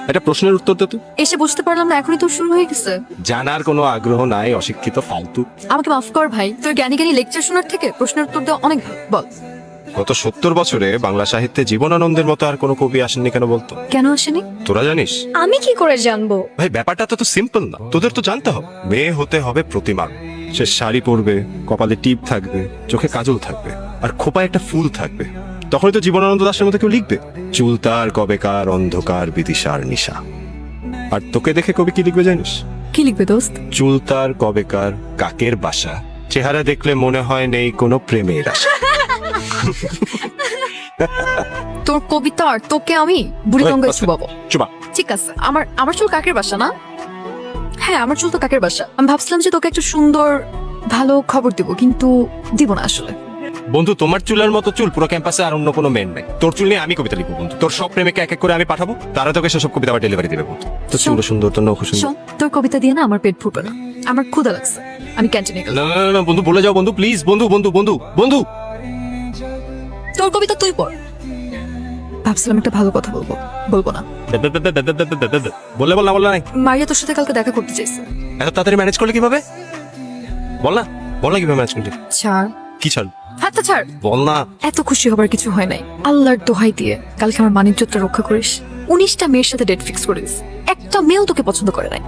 একটা প্রশ্নের উত্তর দে তুই। এসে বুঝতে পারলাম না, এখনই তো শুরু হয়ে গেছে। জানার কোনো আগ্রহ নাই, অশিক্ষিত ফালতু। আমাকে মাফ কর ভাই, তোর জ্ঞানী জ্ঞানী লেকচার শোনার থেকে প্রশ্নের উত্তর দেওয়া অনেক ভালো। বল, গত 70 বছরে বাংলা সাহিত্যে জীবনানন্দের মতো আর কোনো কবি আসেননি কেন বলতো? কেন আসেনি? তোরা জানিস? আমি কি করে জানবো? ভাই ব্যাপারটা তো সিম্পল না, তোদের তো জানতে হবে। মেয়ে হতে হবে প্রতিমা, সে শাড়ি পরবে, কপালে টিপ থাকবে, চোখে কাজল থাকবে, আর খোপায় একটা ফুল থাকবে। তখনই তো জীবনানন্দ দাশের মতো কেউ লিখবে, চুল তার কবেকার অন্ধকার বিদিশার নিশা। আর তোকে দেখে কবি কি লিখবে জানিস? কি লিখবে দোস্ত? চুল তার কবেকার কাকের বাসা, চেহারা দেখলে মনে হয় নেই কোনো প্রেমের আশা। তোর কবিতা আর তোকে আমি বুড়ি গঙ্গায় ছুবাবো। চুপা। ঠিক আছে, আমার আমার চুল কাকের বাসা না? হ্যাঁ, আমার চুল তো কাকের বাসা। আমি ভাবছিলাম যে তোকে একটা সুন্দর ভালো খবর দিব, কিন্তু দিব না আসলে। বন্ধু, তোমার চুলের মতো চুল পুরো ক্যাম্পাসে আর অন্য কোনো মেন নাই। তোর চুল নিয়ে আমি কবিতা লিখবো বন্ধু। তোর সব প্রেমিকে এক এক করে আমি পাঠাবো, তারা তোকে সেসব কবিতা আবার ডেলিভারি দেবে বন্ধু। তোর চুল সুন্দর, তোর নখ সুন্দর। শোন, তোর কবিতা দিয়ে না আমার পেট ফুটবে না, আমার ক্ষুধা লাগছে, আমি ক্যান্টিনে গেলাম। না না না, বন্ধু বলে যাও বন্ধু, প্লিজ বন্ধু বন্ধু বন্ধু বন্ধু। তোর কবিতা তুই পড়। ভাবছিলাম একটা ভালো কথা বলবো, বলবো না। বললে বল, না বললে নাই। মারিয়া তোর সাথে কালকে দেখা করতে চাইছে। এত তাড়াতাড়ি ম্যানেজ করলে কিভাবে? বল না, বল না কিভাবে ম্যানেজ করলি? ছাড়। কি ছাড়? হাতটা ছাড়। বল না। এত খুশি হবার কিছু হয় নাই, আল্লাহর দোহাই দিয়ে কালকে আমার মানিজ্যটা রক্ষা করিস। 19টা মেয়ের সাথে ডেট ফিক্স করে দিস, একটা মেয়েও তোকে পছন্দ করে নাই।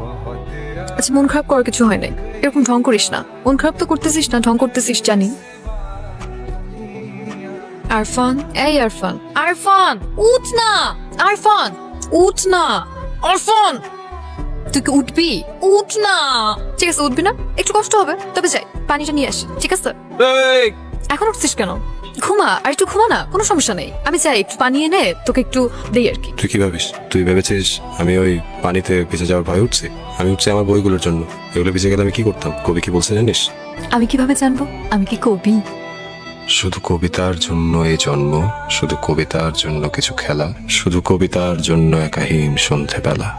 আচ্ছা, মন খারাপ করার কিছু হয় নাই, এরকম ঢং করিস না। মন খারাপ তো করতেছিস না, ঢং করতেছিস জানি। আরফান, এই আরফান, আরফান উঠ না, আরফান উঠ না, আরফান তুই কি উঠবি? উঠ না। ঠিক আছে, উঠবি না, একটু কষ্ট হবে, তবে যাই পানিটা নিয়ে আসি, ঠিক আছে? এই, এখন উঠছিস কেন? ঘুমা, আর একটু ঘুমা না, কোনো সমস্যা নেই। আমি চাই একটু পানি এনে তোকে একটু দেই আর কি। তুই কি ভাবিস? তুই ভেবেছিস আমি ওই পানিতে ভিজে যাওয়ার ভয় উঠছি? আমি উঠছি আমার বইগুলোর জন্য। এগুলো ভিজে গেলে আমি কি করতাম? কবি কি বলছে জানিস? আমি কিভাবে জানবো আমি কি কবি? শুধু কবিতার জন্য এই জন্ম, শুধু কবিতার জন্য কিছু খেলা, শুধু কবিতার জন্য একাহীন সন্ধেবেলা।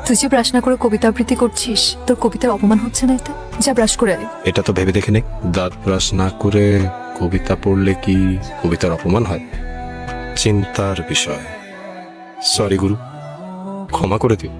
তুই যে ব্রাশ না করে কবিতা আবৃত্তি করছিস, তোর কবিতার অপমান হচ্ছে না এতে? যা ব্রাশ করে আয়। এটা তো ভেবে দেখে নে, দাঁত ব্রাশ না করে কবিতা পড়লে কি কবিতার অপমান হয়? চিন্তার বিষয়। সরি গুরু, ক্ষমা করে দিও।